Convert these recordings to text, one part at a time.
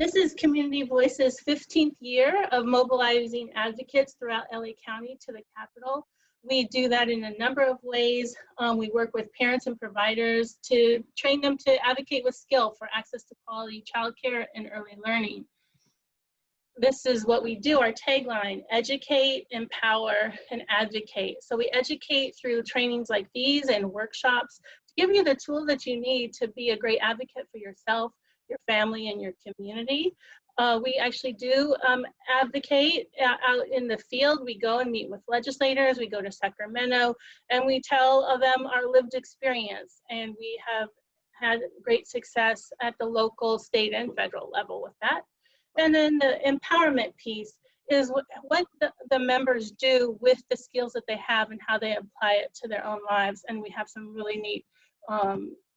This is Community Voice's 15th year of mobilizing advocates throughout LA County to the Capitol. We do that in a number of ways. We work with parents and providers to train them to advocate with skill for access to quality childcare and early learning. This is what we do, our tagline: educate, empower, and advocate. So we educate through trainings like these and workshops to give you the tools that you need to be a great advocate for yourself, your family, and your community. We actually do advocate out in the field. We go and meet with legislators, we go to Sacramento, and we tell them our lived experience. And we have had great success at the local, state, and federal level with that. And then the empowerment piece is what the members do with the skills that they have and how they apply it to their own lives. And we have some really neat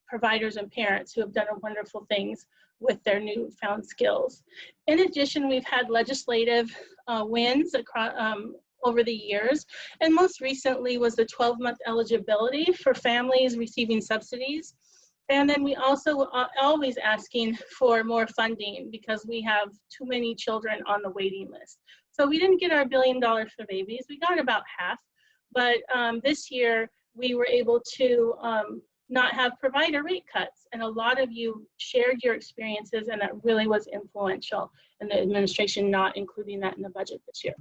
providers and parents who have done wonderful things with their newfound skills. In addition, we've had legislative wins across, over the years, and most recently was the 12-month eligibility for families receiving subsidies. And then we also are always asking for more funding because we have too many children on the waiting list. So we didn't get our $1 billion for babies, we got about half, but this year we were able to not have provider rate cuts. And a lot of you shared your experiences, and that really was influential in the administration not including that in the budget this year.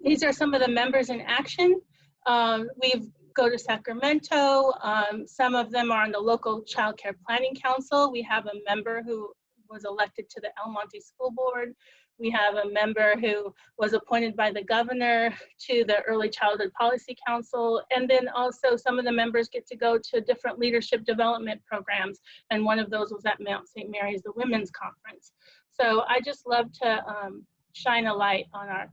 These are some of the members in action. We've go to Sacramento. Some of them are on the local Child Care Planning Council. We have a member who was elected to the El Monte School Board. We have a member who was appointed by the governor to the Early Childhood Policy Council. And then also some of the members get to go to different leadership development programs. And one of those was at Mount St. Mary's, the Women's Conference. So I just love to shine a light on our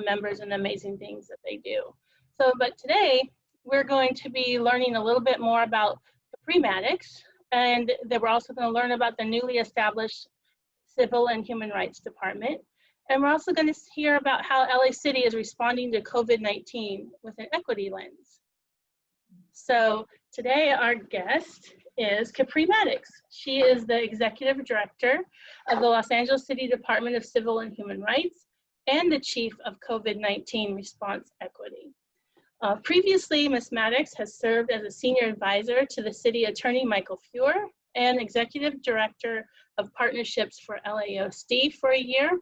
members and the amazing things that they do. So, but today we're going to be learning a little bit more about Capri Maddox, and then we're also going to learn about the newly established Civil and Human Rights Department. And we're also going to hear about how LA City is responding to COVID-19 with an equity lens. So today our guest is Capri Maddox. She is the Executive Director of the Los Angeles City Department of Civil and Human Rights and the Chief of COVID-19 Response Equity. Previously, Ms. Maddox has served as a Senior Advisor to the City Attorney Michael Feuer and Executive Director of Partnerships for LAOSD for a year.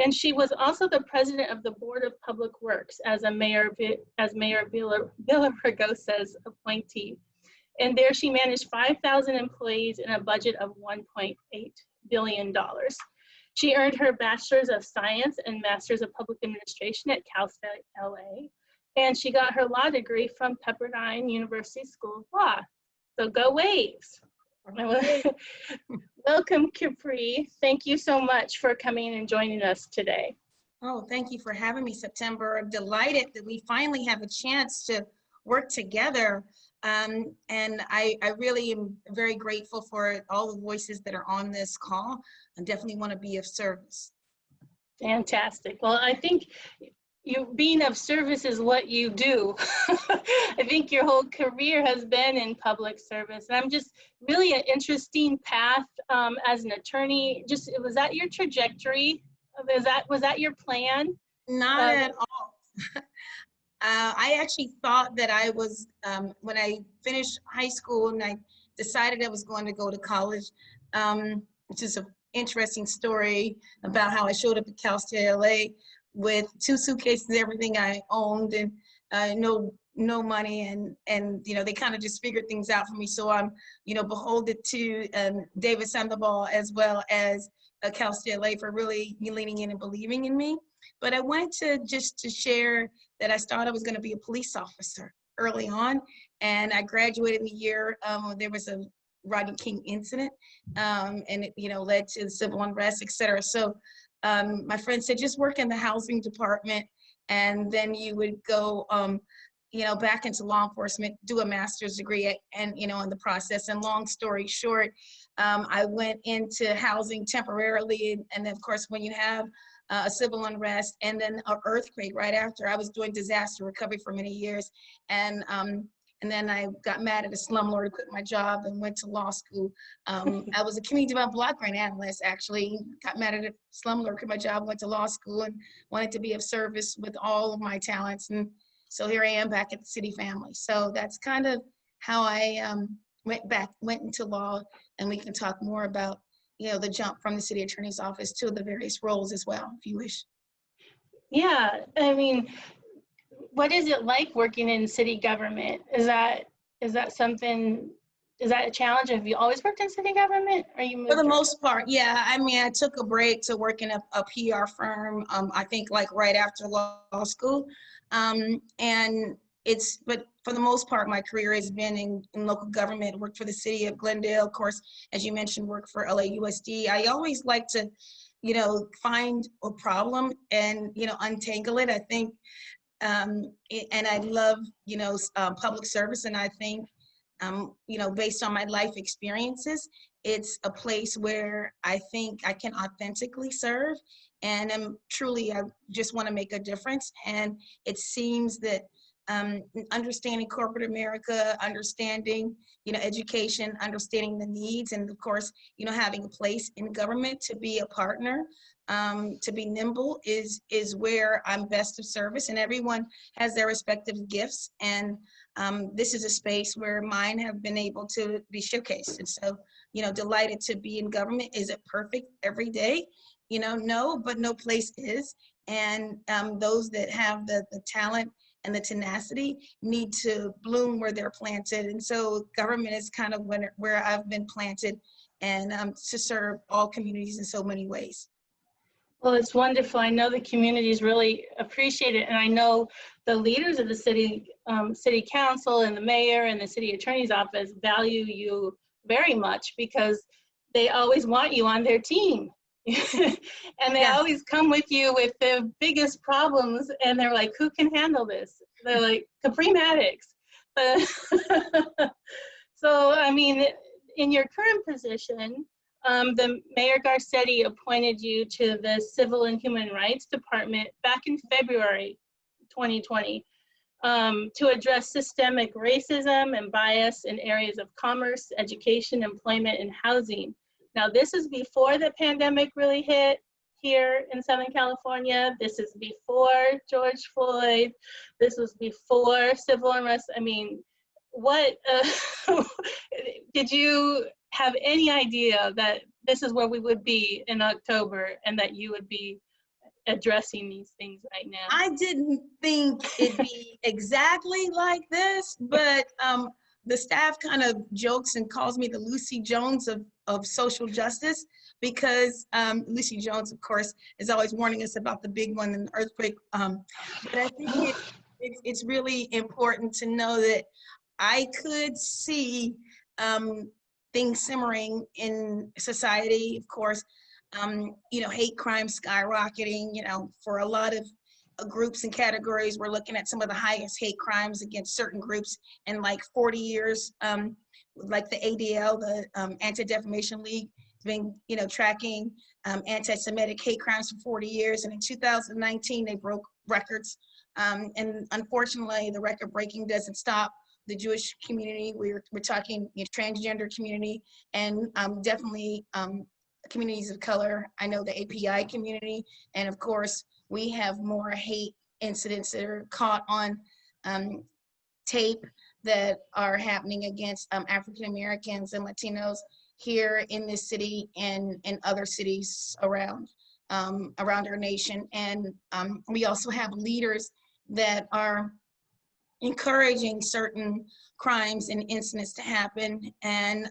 And she was also the President of the Board of Public Works as Mayor Villaraigosa's appointee. And there she managed 5,000 employees and a budget of $1.8 billion. She earned her Bachelor's of Science and Master's of Public Administration at Cal State LA. And she got her law degree from Pepperdine University School of Law. So go Waves. Welcome, Capri. Thank you so much for coming and joining us today. Oh, thank you for having me, September. I'm delighted that we finally have a chance to work together. And I really am very grateful for all the voices that are on this call. I definitely want to be of service. Fantastic. Well, I think you being of service is what you do. I think your whole career has been in public service. And I'm just really an interesting path as an attorney. Just, was that your trajectory? Was that your plan? Not at all. I actually thought that I was, when I finished high school and I decided I was going to go to college, which is an interesting story about how I showed up at Cal State LA with 2 suitcases, everything I owned, and no money, and you know, they kind of just figured things out for me. So I'm, you know, beholden to David Sandoval as well as Cal State LA for really leaning in and believing in me. But I wanted to share that I thought I was going to be a police officer early on, and I graduated the year there was a Rodney King incident, and it, you know, led to civil unrest, etc. So my friend said, just work in the housing department, and then you would go, you know, back into law enforcement, do a master's degree, and you know, in the process. And long story short, I went into housing temporarily, and then of course, when you have a civil unrest and then an earthquake right after, I was doing disaster recovery for many years, and And then I got mad at a slumlord, quit my job, and went to law school. I was a community development block grant analyst, actually. Got mad at a slumlord, quit my job, went to law school, and wanted to be of service with all of my talents. And so here I am back at the city family. So that's kind of how I went into law, and we can talk more about, you know, the jump from the city attorney's office to the various roles as well, if you wish. Yeah, I mean, what is it like working in city government? Is that something, is that a challenge? Have you always worked in city government, or you moved For the around? most part, yeah. I mean, I took a break to work in a PR firm, I think like right after law school. And but for the most part, my career has been in local government, worked for the city of Glendale, of course, as you mentioned, worked for LAUSD. I always like to, you know, find a problem and, you know, untangle it. I think, and I love, you know, public service. And I think, you know, based on my life experiences, it's a place where I think I can authentically serve. And I just want to make a difference. And it seems that understanding corporate America, understanding, you know, education, understanding the needs, and of course, you know, having a place in government to be a partner, to be nimble is where I'm best of service. And everyone has their respective gifts. And this is a space where mine have been able to be showcased. And so, you know, delighted to be in government. Is it perfect every day? You know, no, but no place is. And those that have the talent and the tenacity need to bloom where they're planted. And so government is kind of where I've been planted, and to serve all communities in so many ways. Well, it's wonderful. I know the communities really appreciate it, and I know the leaders of the city, city council and the mayor and the city attorney's office value you very much, because they always want you on their team. And they Yes. always come with you with the biggest problems, and they're like, who can handle this? They're like, Capri Maddox. So, I mean, in your current position, the Mayor Garcetti appointed you to the Civil and Human Rights Department back in February 2020 to address systemic racism and bias in areas of commerce, education, employment, and housing. Now, this is before the pandemic really hit here in Southern California. This is before George Floyd. This was before civil unrest. I mean, what, did you have any idea that this is where we would be in October and that you would be addressing these things right now? I didn't think it'd be exactly like this, but the staff kind of jokes and calls me the Lucy Jones of social justice, because Lucy Jones, of course, is always warning us about the big one and the earthquake. But I think it's really important to know that I could see things simmering in society, of course, you know, hate crime skyrocketing, you know, for a lot of groups and categories. We're looking at some of the highest hate crimes against certain groups in like 40 years, like the ADL, the Anti-Defamation League, has been, you know, tracking anti-Semitic hate crimes for 40 years. And in 2019, they broke records. And unfortunately, the record breaking doesn't stop the Jewish community. We're talking, you know, transgender community, and definitely communities of color. I know the API community, and of course, we have more hate incidents that are caught on tape that are happening against African Americans and Latinos here in this city and in other cities around our nation. And we also have leaders that are encouraging certain crimes and incidents to happen, and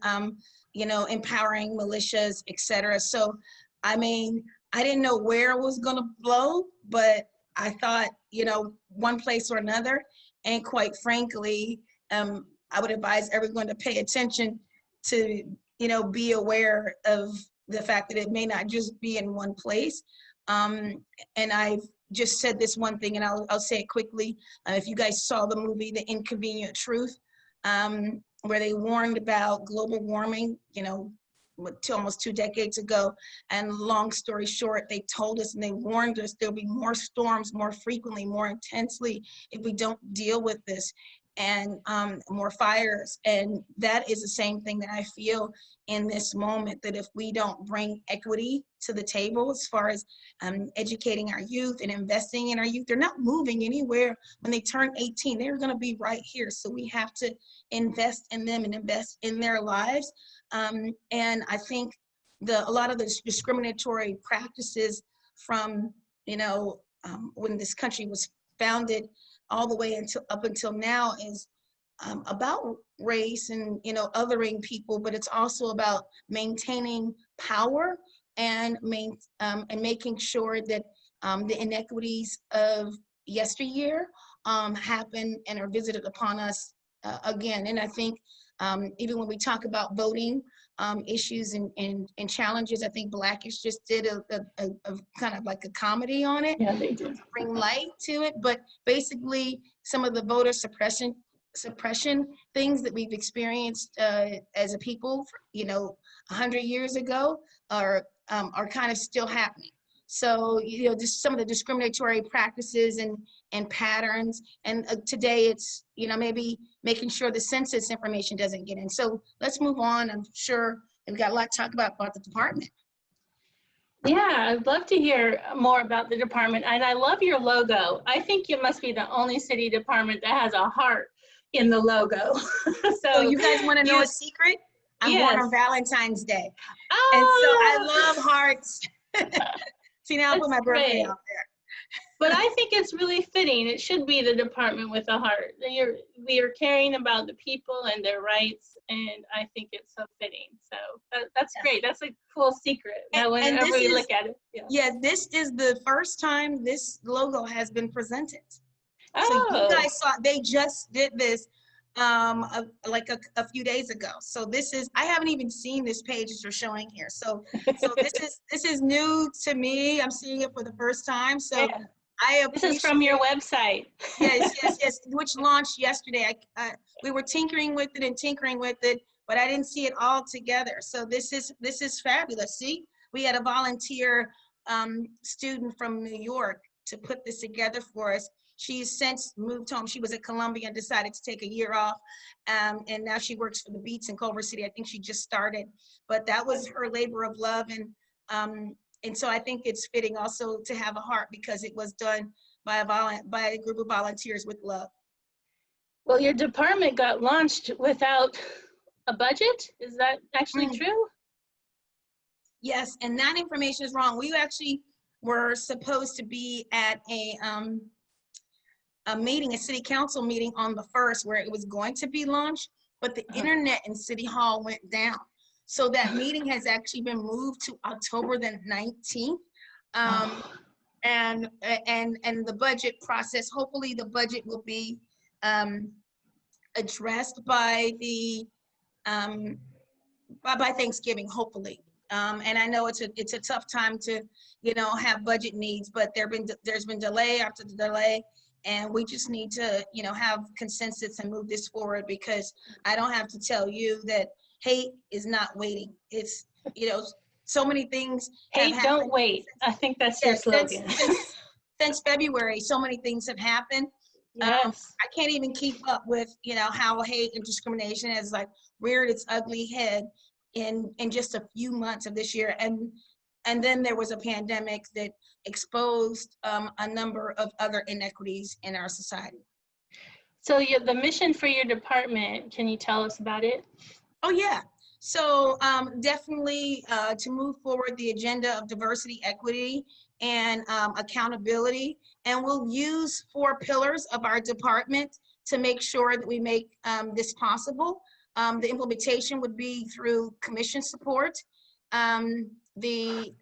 you know, empowering militias, etc. So, I mean, I didn't know where it was going to blow, but I thought, you know, one place or another. And quite frankly, I would advise everyone to pay attention to, you know, be aware of the fact that it may not just be in one place. And I've just said this one thing, and I'll say it quickly. If you guys saw the movie, The Inconvenient Truth, where they warned about global warming, you know, almost 2 decades ago. And long story short, they told us and they warned us there'll be more storms more frequently, more intensely if we don't deal with this. and more fires. And that is the same thing that I feel in this moment, that if we don't bring equity to the table as far as educating our youth and investing in our youth, they're not moving anywhere. When they turn 18, they're going to be right here. So we have to invest in them and invest in their lives. And I think a lot of the discriminatory practices from, when this country was founded all the way up until now is about race and othering people, but it's also about maintaining power and making sure that the inequities of yesteryear happen and are visited upon us again. And I think even when we talk about voting issues and challenges, I think Blackish just did a kind of like a comedy on it. Yeah, they did. To bring light to it, but basically some of the voter suppression things that we've experienced as a people, 100 years ago are kind of still happening. So, just some of the discriminatory practices and patterns. And today it's, maybe making sure the census information doesn't get in. So let's move on. I'm sure we've got a lot to talk about the department. Yeah, I'd love to hear more about the department. And I love your logo. I think you must be the only city department that has a heart in the logo. So you guys want to know a secret? I'm born on Valentine's Day. Oh, and so I love hearts. See, now I'll put my birthday out there. But I think it's really fitting. It should be the department with a heart. We are caring about the people and their rights, and I think it's so fitting. So that's great. That's a cool secret. Whenever we look at it. Yeah, this is the first time this logo has been presented. Oh. So you guys saw, they just did this like a few days ago. So I haven't even seen this page that you're showing here. So this is new to me. I'm seeing it for the first time. So yeah. This is from your website. Yes, which launched yesterday. We were tinkering with it, but I didn't see it all together. So this is fabulous. See, we had a volunteer student from New York to put this together for us. She's since moved home. She was at Columbia and decided to take a year off. And now she works for the Beats in Culver City. I think she just started, but that was her labor of love. And so I think it's fitting also to have a heart because it was done by a group of volunteers with love. Well, your department got launched without a budget. Is that actually true? Yes, and that information is wrong. We actually were supposed to be at a meeting, a city council meeting on the 1st where it was going to be launched, but the internet in City Hall went down. So that meeting has actually been moved to October the 19th. And the budget process, hopefully the budget will be addressed by by Thanksgiving, hopefully. And I know it's a tough time to, have budget needs, but there's been delay after the delay. And we just need to, have consensus and move this forward, because I don't have to tell you that hate is not waiting. It's, so many things. Hate don't wait. I think that's your slogan. Since February, so many things have happened. Yes. I can't even keep up with, how hate and discrimination has reared its ugly head in just a few months of this year. And then there was a pandemic that exposed a number of other inequities in our society. So the mission for your department, can you tell us about it? Oh, yeah. So definitely to move forward the agenda of diversity, equity, and accountability. And we'll use 4 pillars of our department to make sure that we make this possible. The implementation would be through commission support, the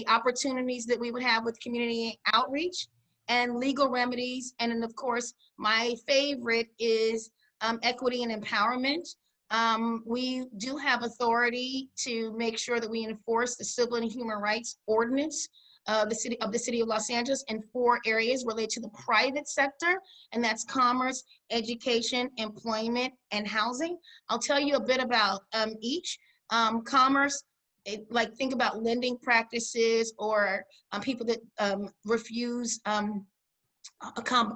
opportunities that we would have with community outreach and legal remedies. And then of course, my favorite is equity and empowerment. We do have authority to make sure that we enforce the Civil and Human Rights Ordinance the city of Los Angeles in 4 areas related to the private sector, and that's commerce, education, employment, and housing. I'll tell you a bit about each. Commerce, think about lending practices or people that refuse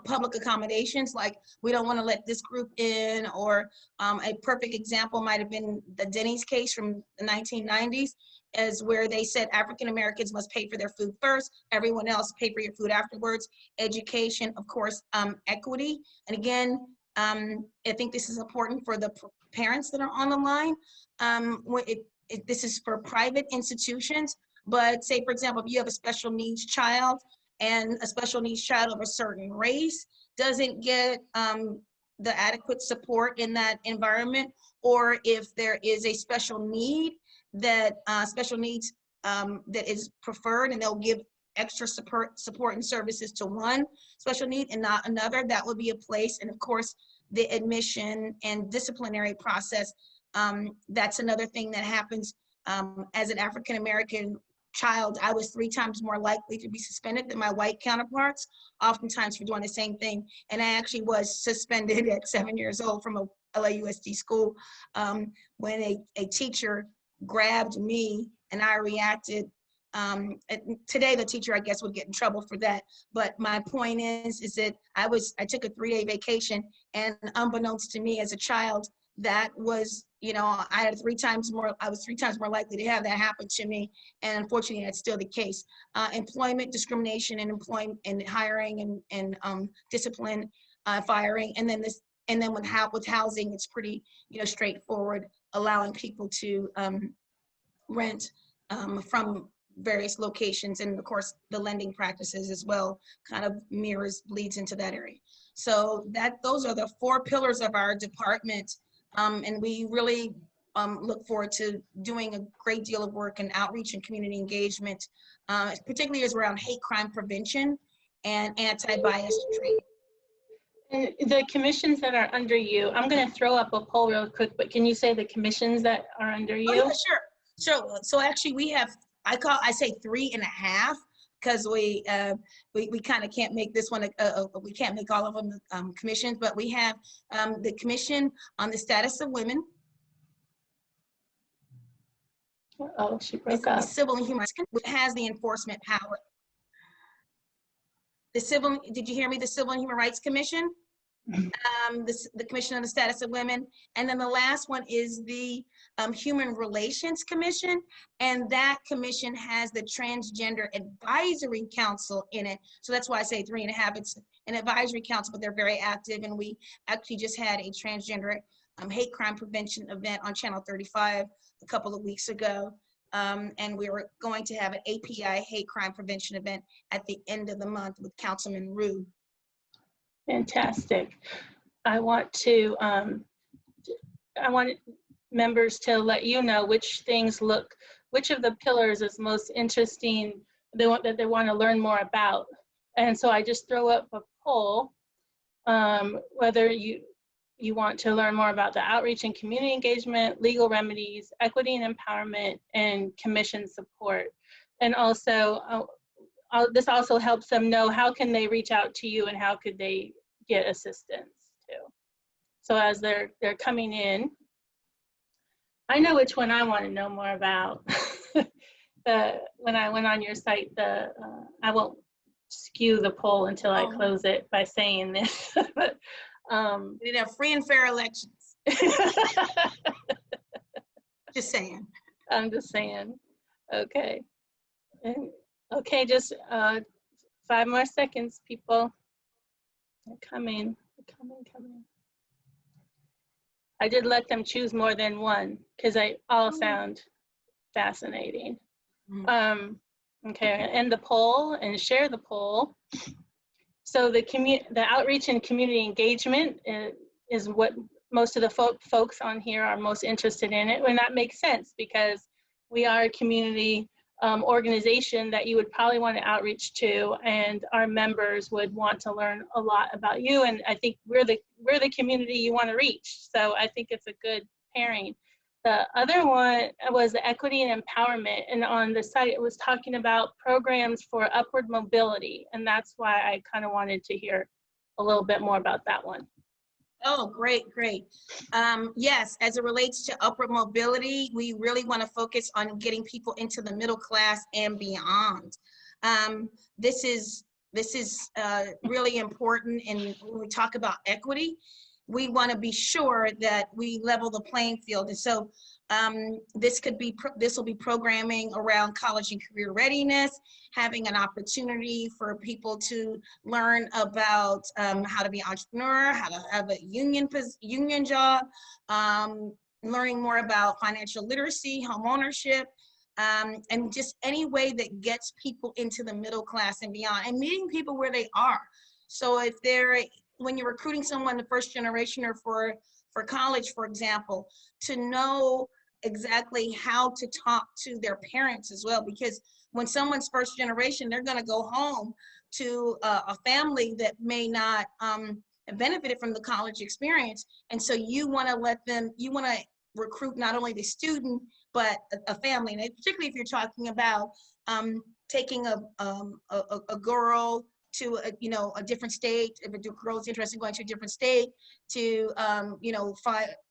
public accommodations, like we don't want to let this group in, or a perfect example might have been the Denny's case from the 1990s, as where they said African Americans must pay for their food first, everyone else pay for your food afterwards. Education, of course, equity. And again, I think this is important for the parents that are on the line. This is for private institutions, but say, for example, if you have a special needs child, and a special needs child of a certain race doesn't get the adequate support in that environment, or if there is a special need that special needs that is preferred, and they'll give extra support and services to one special need and not another, that would be a place. And of course, the admission and disciplinary process, that's another thing that happens. As an African American child, I was 3 times more likely to be suspended than my white counterparts, oftentimes for doing the same thing. And I actually was suspended at 7 years old from a LAUSD school when a teacher grabbed me and I reacted. Today, the teacher, I guess, would get in trouble for that. But my point is that I took a 3-day vacation, and unbeknownst to me as a child, that was, I was 3 times more likely to have that happen to me. And unfortunately, that's still the case. Employment discrimination and employment and hiring and discipline, firing. And then with housing, it's pretty, straightforward, allowing people to rent from various locations. And of course, the lending practices as well kind of bleeds into that area. So those are the 4 pillars of our department. And we really look forward to doing a great deal of work in outreach and community engagement, particularly as around hate crime prevention and anti-bias training. And the commissions that are under you, I'm going to throw up a poll real quick, but can you say the commissions that are under you? Oh, yeah, sure. So actually we have, I say 3.5, because we kind of can't make this one, we can't make all of them commissions, but we have the Commission on the Status of Women. Oh, she broke up. The Civil and Human Rights, which has the enforcement power. Did you hear me? The Civil and Human Rights Commission, the Commission on the Status of Women. And then the last one is the Human Relations Commission. And that commission has the Transgender Advisory Council in it. So that's why I say 3.5. It's an advisory council, but they're very active. And we actually just had a transgender hate crime prevention event on Channel 35 a couple of weeks ago. And we were going to have an API hate crime prevention event at the end of the month with Councilman Rue. Fantastic. I want members to let you know which of the pillars is most interesting, that they want to learn more about. And so I just throw up a poll, whether you want to learn more about the outreach and community engagement, legal remedies, equity and empowerment, and commission support. And also, this also helps them know how can they reach out to you and how could they get assistance too. So as they're coming in, I know which one I want to know more about. When I went on your site, I won't skew the poll until I close it by saying this. But, we need to have free and fair elections. Just saying. I'm just saying. Okay. Okay, just 5 more seconds, people. They're coming. I did let them choose more than one because they all sound fascinating. Okay, end the poll and share the poll. So the outreach and community engagement is what most of the folks on here are most interested in it, and that makes sense because we are a community organization that you would probably want to outreach to, and our members would want to learn a lot about you, and I think we're the community you want to reach. So I think it's a good pairing. The other one was the equity and empowerment, and on the site it was talking about programs for upward mobility, and that's why I kind of wanted to hear a little bit more about that one. Oh, great. Yes, as it relates to upward mobility, we really want to focus on getting people into the middle class and beyond. This is this is really important. And when we talk about equity, we want to be sure that we level the playing field. And so this will be programming around college and career readiness, having an opportunity for people to learn about how to be an entrepreneur, how to have a union job, learning more about financial literacy, home ownership, and just any way that gets people into the middle class and beyond, and meeting people where they are. So if when you're recruiting someone, the first generation or for college, for example, to know exactly how to talk to their parents as well, because when someone's first generation, they're going to go home to a family that may not have benefited from the college experience. And so you want to recruit not only the student, but a family. And particularly if you're talking about taking a girl to a different state, if a girl's interested in going to a different state to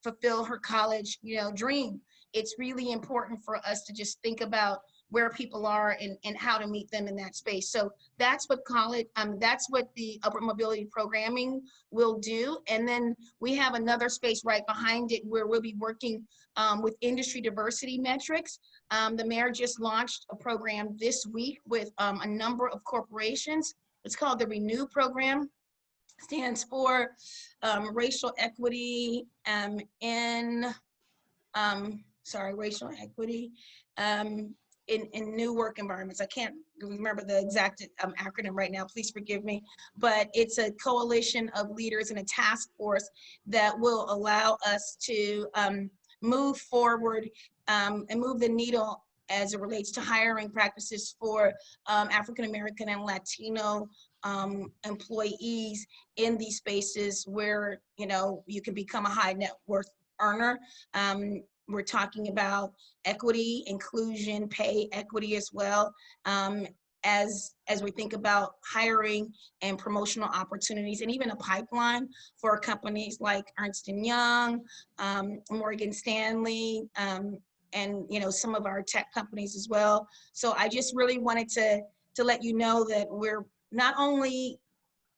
fulfill her college dream. It's really important for us to just think about where people are and how to meet them in that space. So that's what that's what the upward mobility programming will do. And then we have another space right behind it where we'll be working with industry diversity metrics. The mayor just launched a program this week with a number of corporations. It's called the Renew program. Stands for racial equity racial equity in new work environments. I can't remember the exact acronym right now, please forgive me, but it's a coalition of leaders and a task force that will allow us to move forward and move the needle as it relates to hiring practices for African American and Latino employees in these spaces where you can become a high net worth earner. We're talking about equity, inclusion, pay equity as well, as we think about hiring and promotional opportunities, and even a pipeline for companies like Ernst & Young, Morgan Stanley, and some of our tech companies as well. So I just really wanted to let you know that we're not only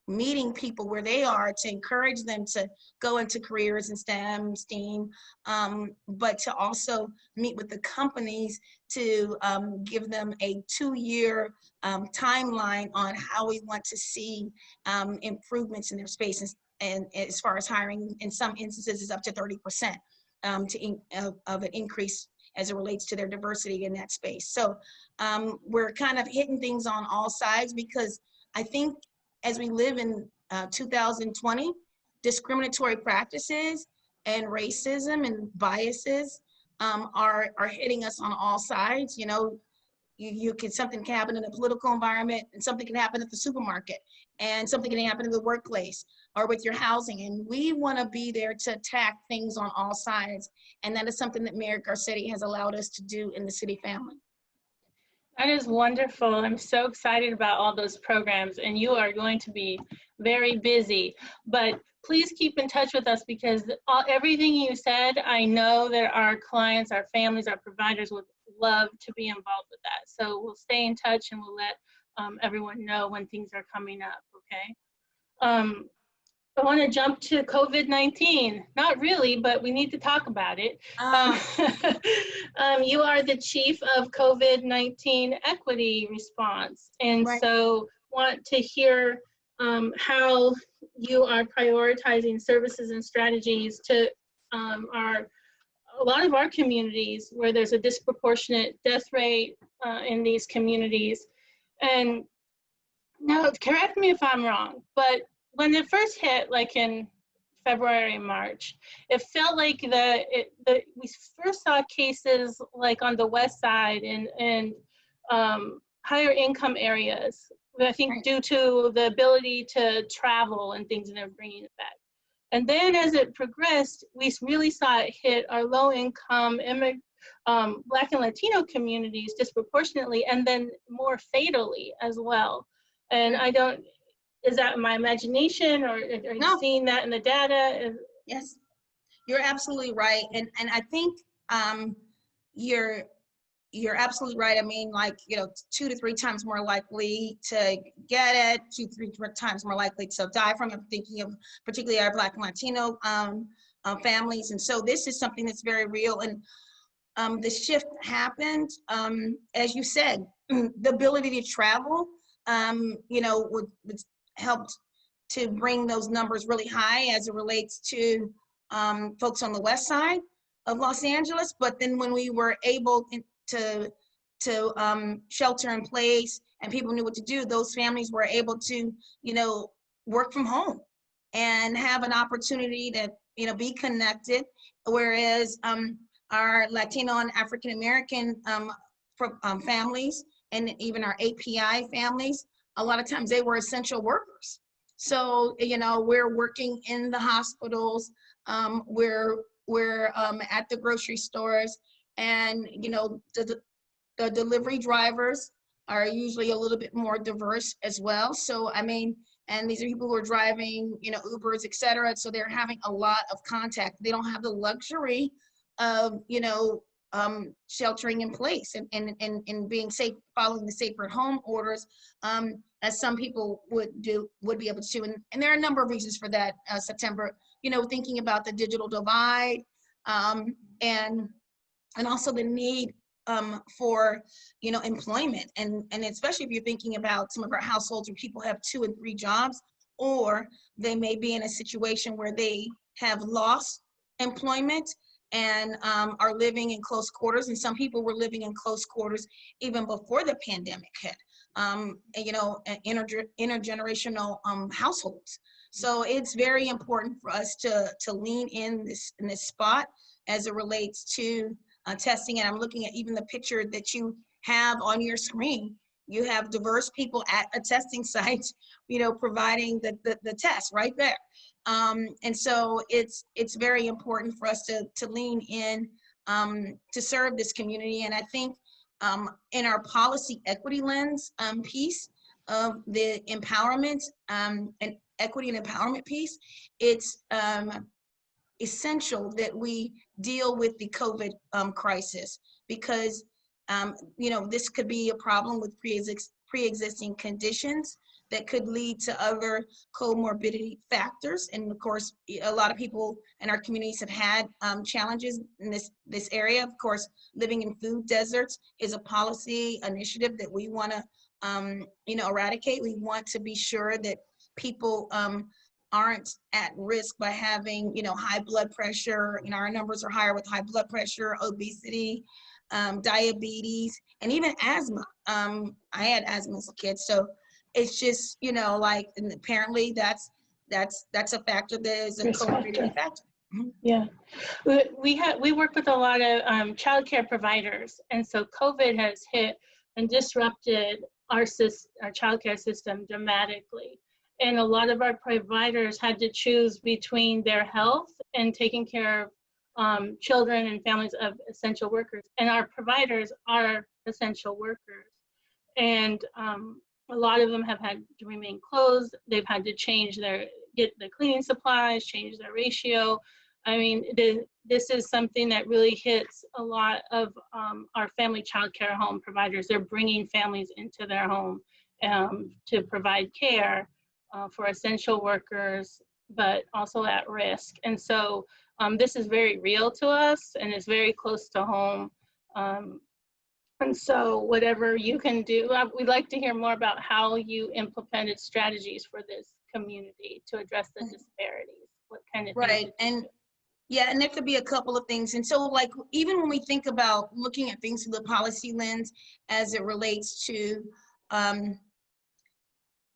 meeting people where they are to encourage them to go into careers in STEM, but to also meet with the companies to give them a 2-year timeline on how we want to see improvements in their spaces. And as far as hiring, in some instances, is up to 30% of an increase as it relates to their diversity in that space. So we're kind of hitting things on all sides, because I think as we live in 2020, discriminatory practices and racism and biases are hitting us on all sides. Something can happen in a political environment, and something can happen at the supermarket, and something can happen in the workplace or with your housing. And we want to be there to attack things on all sides. And that is something that Mayor Garcetti has allowed us to do in the city family. That is wonderful. I'm so excited about all those programs, and you are going to be very busy. But please keep in touch with us, because everything you said, I know that our clients, our families, our providers would love to be involved with that. So we'll stay in touch, and we'll let everyone know when things are coming up, okay? I want to jump to COVID-19. Not really, but we need to talk about it. You are the chief of COVID-19 equity response. And Right. So want to hear how you are prioritizing services and strategies to a lot of our communities where there's a disproportionate death rate in these communities. And now, correct me if I'm wrong, but when it first hit, like in February and March, it felt like we first saw cases like on the west side and higher income areas, I think due to the ability to travel and things, and they're bringing it back. And then as it progressed, we really saw it hit our low income Black and Latino communities disproportionately, and then more fatally as well. And is that my imagination, or are you seeing that in the data? Yes, you're absolutely right. And I think you're you're absolutely right. I mean, like, 2 to 3 times more likely to get it, 2 to 3 times more likely to die from it. Thinking of particularly our Black and Latino families. And so this is something that's very real. And the shift happened, as you said, the ability to travel, would helped to bring those numbers really high as it relates to folks on the west side of Los Angeles. But then when we were able to shelter in place and people knew what to do, those families were able to, work from home and have an opportunity to, be connected. Whereas our Latino and African American families, and even our API families, a lot of times they were essential workers. So, we're working in the hospitals, we're at the grocery stores, and, the delivery drivers are usually a little bit more diverse as well. So, I mean, and these are people who are driving, Ubers, et cetera. So they're having a lot of contact. They don't have the luxury of, sheltering in place and being safe, following the safer at home orders, as some people would be able to. And there are a number of reasons for that, September, thinking about the digital divide, and also the need for, employment. And especially if you're thinking about some of our households where people have 2 and 3 jobs, or they may be in a situation where they have lost employment and are living in close quarters. And some people were living in close quarters even before the pandemic hit, intergenerational households. So it's very important for us to lean in this spot as it relates to testing. And I'm looking at even the picture that you have on your screen. You have diverse people at a testing site, providing the test right there. And so it's very important for us to lean in to serve this community. And I think in our policy equity lens piece of the empowerment and equity and empowerment piece, it's essential that we deal with the COVID crisis, because this could be a problem with pre-existing conditions that could lead to other comorbidity factors. And of course, a lot of people in our communities have had challenges in this area. Of course, living in food deserts is a policy initiative that we want to eradicate. We want to be sure that people aren't at risk by having, high blood pressure. Our numbers are higher with high blood pressure, obesity, diabetes, and even asthma. I had asthma as a kid, so it's just, and apparently that's a factor that is a comorbidity factor. Mm-hmm. Yeah, we work with a lot of childcare providers, and so COVID has hit and disrupted our childcare system dramatically. And a lot of our providers had to choose between their health and taking care of children and families of essential workers. And our providers are essential workers. And a lot of them have had to remain closed. They've had to get the cleaning supplies, change their ratio. I mean, this is something that really hits a lot of our family childcare home providers. They're bringing families into their home to provide care for essential workers, but also at risk. And so this is very real to us, and it's very close to home. And so whatever you can do, we'd like to hear more about how you implemented strategies for this community to address the disparities. What kind of right. And yeah, and there could be a couple of things. And so, like, even when we think about looking at things through the policy lens as it relates to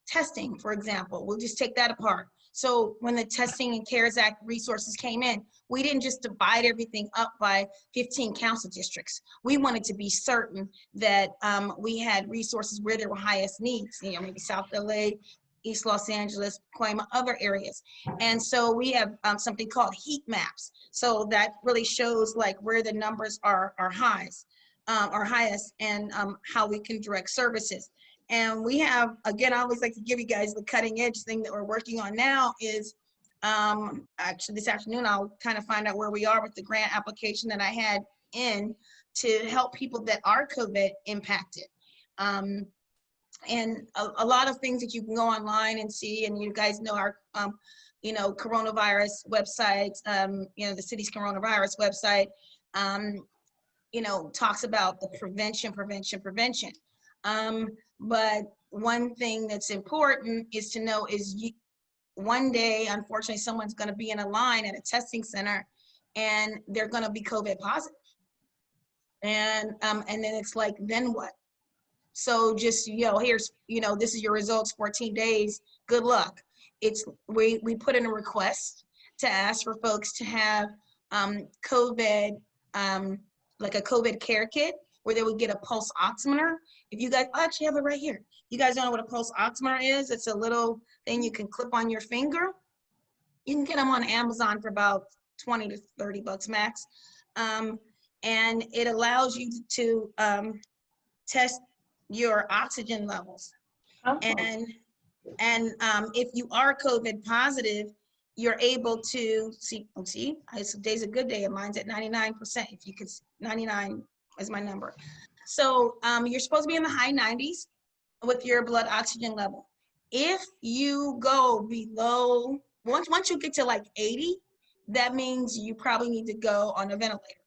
testing, for example, we'll just take that apart. So when the Testing and CARES Act resources came in, we didn't just divide everything up by 15 council districts. We wanted to be certain that we had resources where there were highest needs, maybe South LA, East Los Angeles, Pacoima, other areas. And so we have something called heat maps. So that really shows like where the numbers are highest, and how we can direct services. And we have, again, I always like to give you guys the cutting edge thing that we're working on now is, actually this afternoon, I'll kind of find out where we are with the grant application that I had in to help people that are COVID impacted. And a lot of things that you can go online and see, and you guys know our, coronavirus website, the city's coronavirus website, talks about the prevention. But one thing that's important is to know is one day, unfortunately, someone's going to be in a line at a testing center and they're going to be COVID positive. And then it's like, then what? So just, here's, this is your results, 14 days, good luck. We put in a request to ask for folks to have COVID, like a COVID care kit where they would get a pulse oximeter. If you guys, I actually have it right here. You guys don't know what a pulse oximeter is? It's a little thing you can clip on your finger. You can get them on Amazon for about 20 to 30 bucks max. And it allows you to test your oxygen levels. Oh. And if you are COVID positive, you're able to see, today's a good day, and mine's at 99%. If you could, 99 is my number. So you're supposed to be in the high 90s with your blood oxygen level. If you go below, once you get to like 80, that means you probably need to go on a ventilator.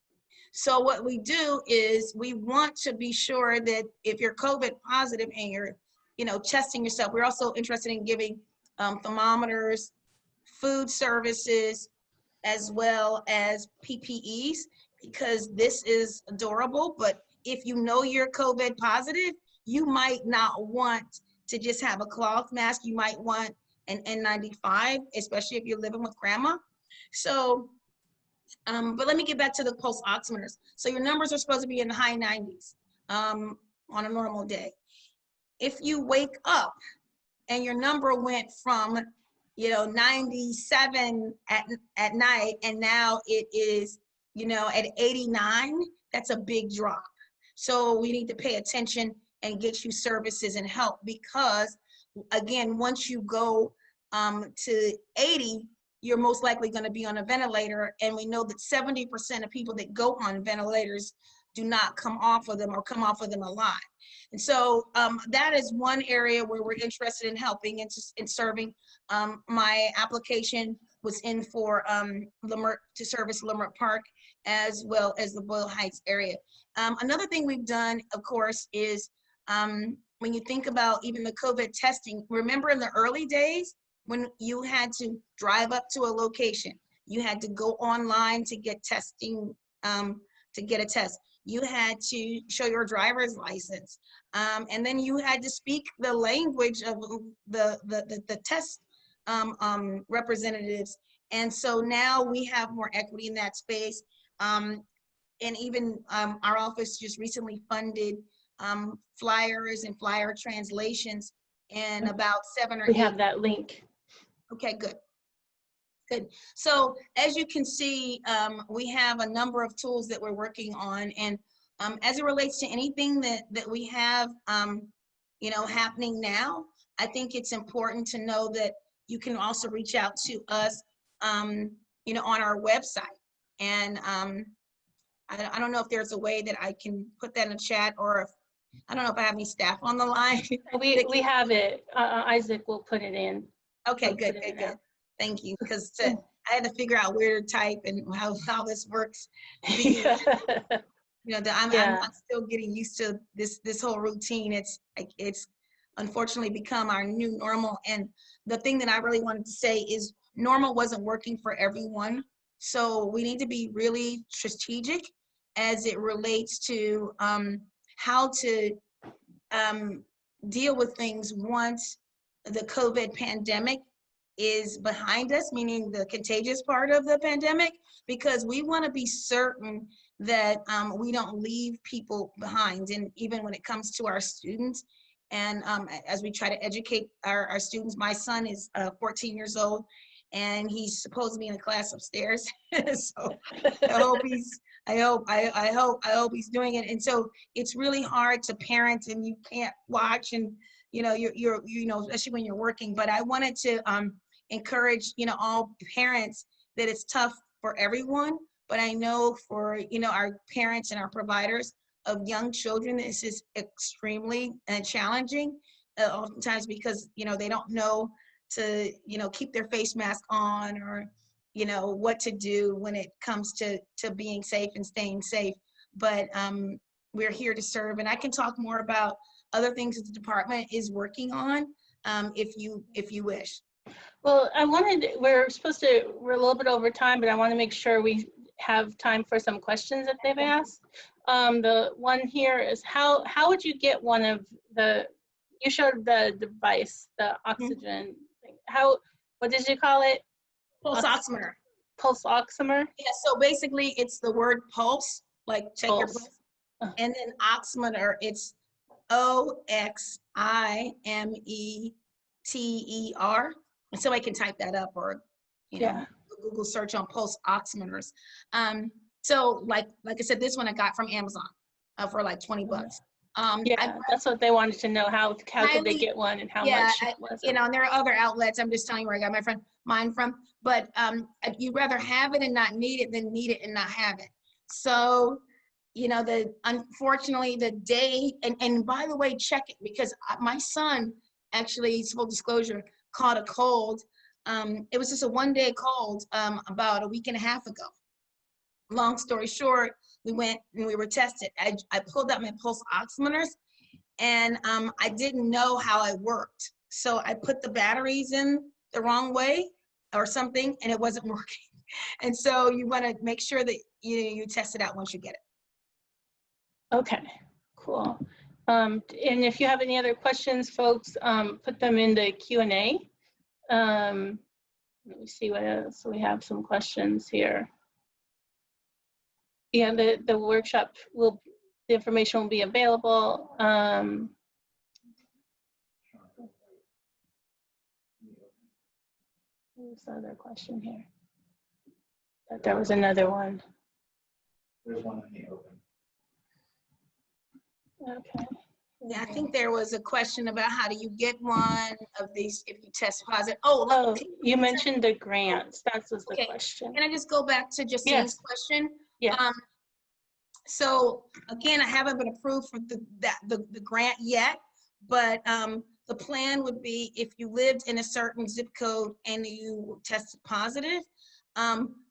So what we do is we want to be sure that if you're COVID positive and you're, testing yourself, we're also interested in giving thermometers, food services, as well as PPEs, because this is adorable. But if you know you're COVID positive, you might not want to just have a cloth mask. You might want an N95, especially if you're living with grandma. So, but let me get back to the pulse oximeters. So your numbers are supposed to be in the high 90s on a normal day. If you wake up and your number went from 97 at night, and now it is, at 89, that's a big drop. So we need to pay attention and get you services and help, because again, once you go to 80, you're most likely going to be on a ventilator. And we know that 70% of people that go on ventilators do not come off of them, or come off of them alive. And so that is one area where we're interested in helping and in serving. My application was in for Leimert, to service Leimert Park, as well as the Boyle Heights area. Another thing we've done, of course, is when you think about even the COVID testing, remember in the early days when you had to drive up to a location, you had to go online to get testing, to get a test. You had to show your driver's license. And then you had to speak the language of the test representatives. And so now we have more equity in that space. And even our office just recently funded flyers and flyer translations, and about 7 or 8. We have that link. Okay, good. Good. So as you can see, we have a number of tools that we're working on, and as it relates to anything that we have, happening now, I think it's important to know that you can also reach out to us, on our website. And I don't know if there's a way that I can put that in the chat, or if, I don't know if I have any staff on the line. We have it. Isaac will put it in. Okay, good. Thank you, because I had to figure out where to type and how this works. I'm still getting used to this whole routine. It's unfortunately become our new normal. And the thing that I really wanted to say is normal wasn't working for everyone. So we need to be really strategic as it relates to how to deal with things once the COVID pandemic is behind us, meaning the contagious part of the pandemic, because we want to be certain that we don't leave people behind. And even when it comes to our students, and as we try to educate our students, my son is 14 years old, and he's supposed to be in a class upstairs. So I hope he's doing it. And so it's really hard to parent, and you can't watch, and you're especially when you're working. But I wanted to encourage all parents that it's tough for everyone, but I know for, our parents and our providers of young children, this is extremely challenging, oftentimes because, they don't know to, keep their face mask on, or, what to do when it comes to being safe and staying safe. But we're here to serve, and I can talk more about other things that the department is working on, if you wish. Well, we're a little bit over time, but I want to make sure we have time for some questions that they've asked. The one here is how would you get one of you showed the device, the oxygen thing. What did you call it? Pulse oximeter. Pulse oximeter? Yeah, so basically it's the word pulse, like check your pulse. And then oximeter, it's OXIMETER. And somebody can type that up, or Google search on pulse oximeters. So like I said, this one I got from Amazon for like $20. That's what they wanted to know. How could they get one, and how much was it? And there are other outlets. I'm just telling you where I got mine from. But you'd rather have it and not need it than need it and not have it. So, unfortunately the day, and by the way, check it, because my son actually, full disclosure, caught a cold. It was just a one-day cold about a week and a half ago. Long story short, we went and we were tested. I pulled out my pulse oximeters, and I didn't know how it worked. So I put the batteries in the wrong way or something, and it wasn't working. And so you want to make sure that you test it out once you get it. Okay, cool. And if you have any other questions, folks, put them in the Q&A. Let me see what else. We have some questions here. Yeah, the workshop the information will be available. There's another question here. There was another one. There's one in the open. Okay. Yeah, I think there was a question about how do you get one of these if you test positive. You mentioned the grants. That was the question. Can I just go back to Justine's question? Yes. So again, I haven't been approved for the grant yet, but the plan would be if you lived in a certain zip code and you tested positive,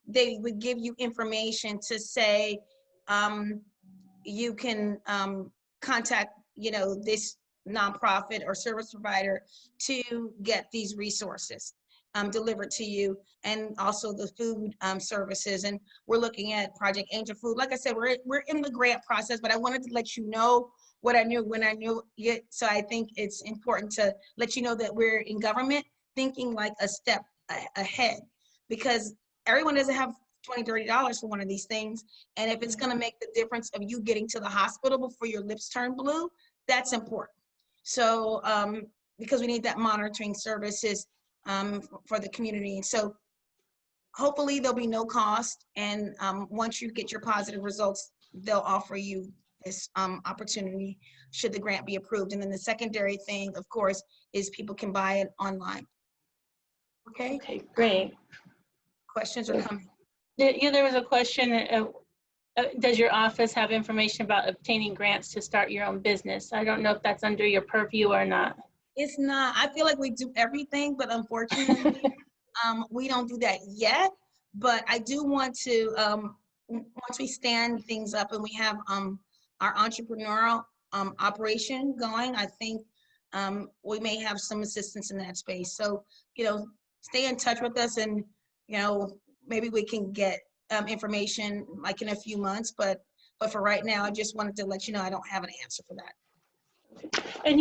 they would give you information to say you can contact this nonprofit or service provider to get these resources delivered to you, and also the food services. And we're looking at Project Angel Food. Like I said, we're in the grant process, but I wanted to let you know what I knew when I knew it. So I think it's important to let you know that we're in government thinking like a step ahead, because everyone doesn't have $20, $30 for one of these things. And if it's gonna make the difference of you getting to the hospital before your lips turn blue, that's important. So because we need that monitoring services for the community. So hopefully there'll be no cost. And once you get your positive results, they'll offer you this opportunity should the grant be approved. And then the secondary thing, of course, is people can buy it online. Okay. Okay, great. Questions are coming. Yeah, there was a question. Does your office have information about obtaining grants to start your own business? I don't know if that's under your purview or not. It's not. I feel like we do everything, but unfortunately, we don't do that yet. But I do want to, once we stand things up and we have our entrepreneurial operation going, I think we may have some assistance in that space. So, stay in touch with us, and, maybe we can get information like in a few months. But for right now, I just wanted to let you know I don't have an answer for that. And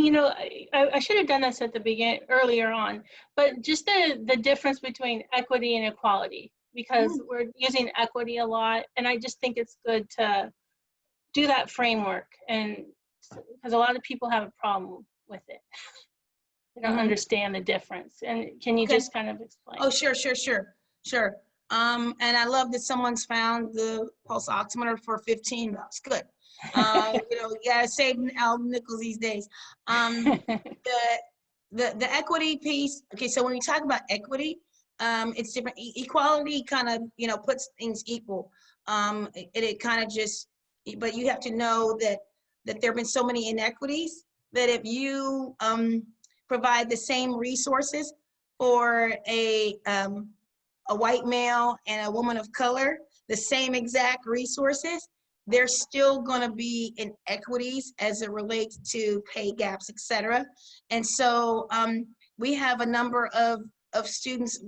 I should have done this at the beginning, earlier on, but just the difference between equity and equality, because we're using equity a lot, and I just think it's good to do that framework, and because a lot of people have a problem with it. They don't understand the difference. And can you just kind of explain? Oh, sure. And I love that someone's found the pulse oximeter for $15. Good. You gotta save nickels these days. The equity piece. Okay, so when we talk about equity, it's different. Equality kind of, puts things equal. It kind of just, but you have to know that there have been so many inequities that if you provide the same resources for a white male and a woman of color, the same exact resources, there's still going to be inequities as it relates to pay gaps, et cetera. And so we have a number of students,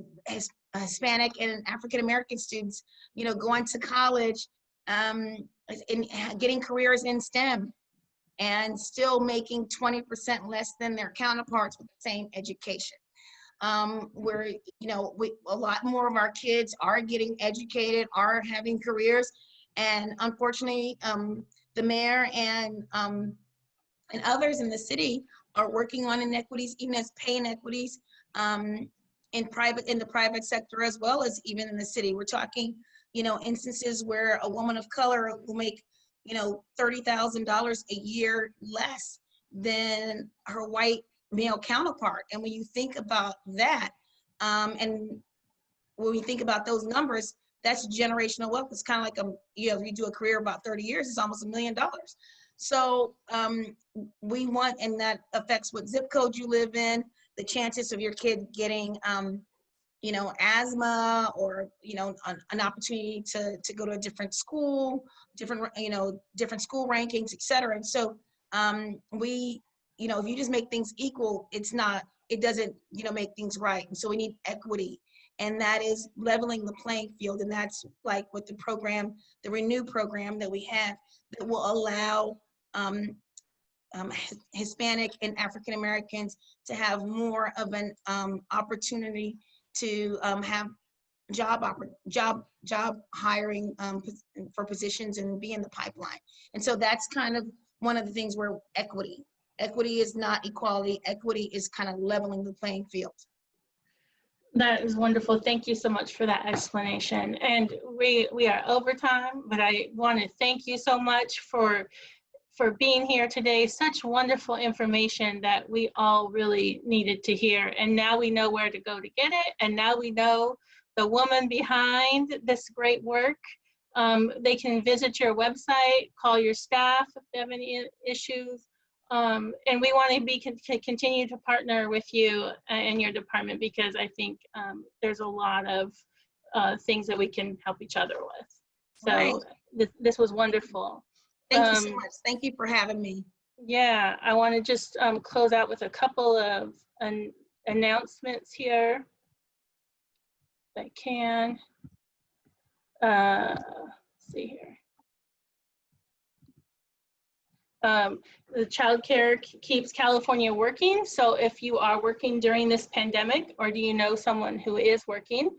Hispanic and African American students, going to college and getting careers in STEM and still making 20% less than their counterparts with the same education. Where, a lot more of our kids are getting educated, are having careers. And unfortunately, the mayor and others in the city are working on inequities, even as pay inequities in the private sector, as well as even in the city. We're talking, instances where a woman of color will make, $30,000 a year less than her white male counterpart. And when you think about that, and when we think about those numbers, that's generational wealth. It's kind of like if you do a career about 30 years, it's almost $1 million. So we want, and that affects what zip code you live in, the chances of your kid getting, asthma, or, an opportunity to go to a different school, different school rankings, et cetera. And so if you just make things equal, it doesn't, make things right. And so we need equity. And that is leveling the playing field. And that's like with the program, the Renew program that we have, that will allow Hispanic and African Americans to have more of an opportunity to have job hiring for positions and be in the pipeline. And so that's kind of one of the things where equity is not equality. Equity is kind of leveling the playing field. That is wonderful. Thank you so much for that explanation. And we are over time, but I want to thank you so much for being here today. Such wonderful information that we all really needed to hear. And now we know where to go to get it. And now we know the woman behind this great work. They can visit your website, call your staff if they have any issues. And we want to continue to partner with you and your department, because I think there's a lot of things that we can help each other with. So right. This was wonderful. Thank you so much. Thank you for having me. Yeah, I want to just close out with a couple of announcements here, if I can. Let's see here. The child care keeps California working. So if you are working during this pandemic, or do you know someone who is working,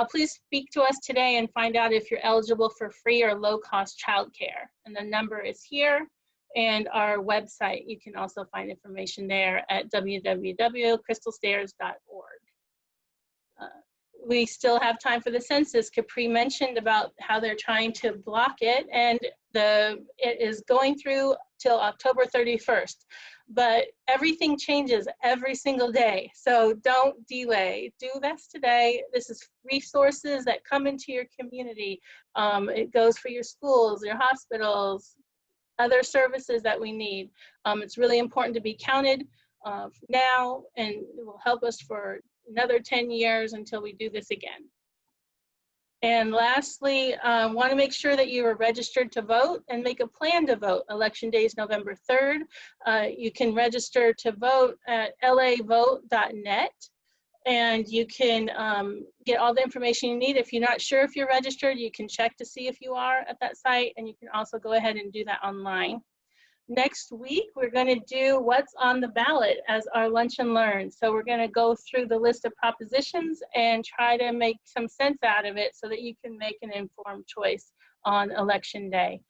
please speak to us today and find out if you're eligible for free or low-cost child care. And the number is here, and our website. You can also find information there at www.crystalstairs.org. We still have time for the census. Capri mentioned about how they're trying to block it, and it is going through till October 31st. But everything changes every single day, so don't delay. Do this today. This is resources that come into your community. It goes for your schools, your hospitals, other services that we need. It's really important to be counted now, and it will help us for another 10 years until we do this again. And lastly, want to make sure that you are registered to vote and make a plan to vote. Election Day is November 3rd. You can register to vote at lavote.net, and you can get all the information you need. If you're not sure if you're registered, you can check to see if you are at that site, and you can also go ahead and do that online. Next week, we're going to do what's on the ballot as our lunch and learn. So we're going to go through the list of propositions and try to make some sense out of it so that you can make an informed choice on Election Day.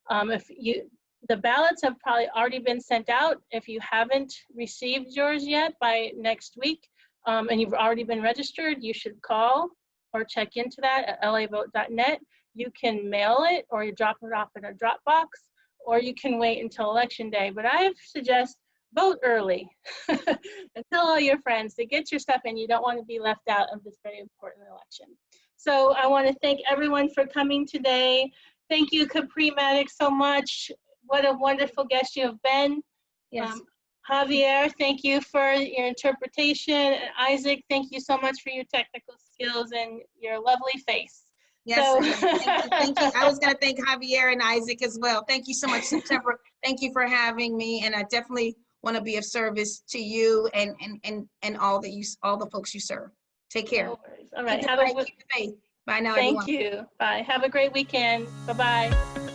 The ballots have probably already been sent out. If you haven't received yours yet by next week, and you've already been registered, you should call or check into that at lavote.net. You can mail it, or you drop it off in a drop box, or you can wait until Election Day. But I suggest vote early. And tell all your friends to get your stuff in. You don't want to be left out of this very important election. So I want to thank everyone for coming today. Thank you, Capri Maddox, so much. What a wonderful guest you have been. Yes. Javier, thank you for your interpretation. And Isaac, thank you so much for your technical skills and your lovely face. Yes, So, thank you. I was going to thank Javier and Isaac as well. Thank you so much, September. Thank you for having me, and I definitely want to be of service to you and all the folks you serve. Take care. No worries. All right. Keep the faith. Bye now, everyone. Thank you. Bye. Have a great weekend. Bye-bye.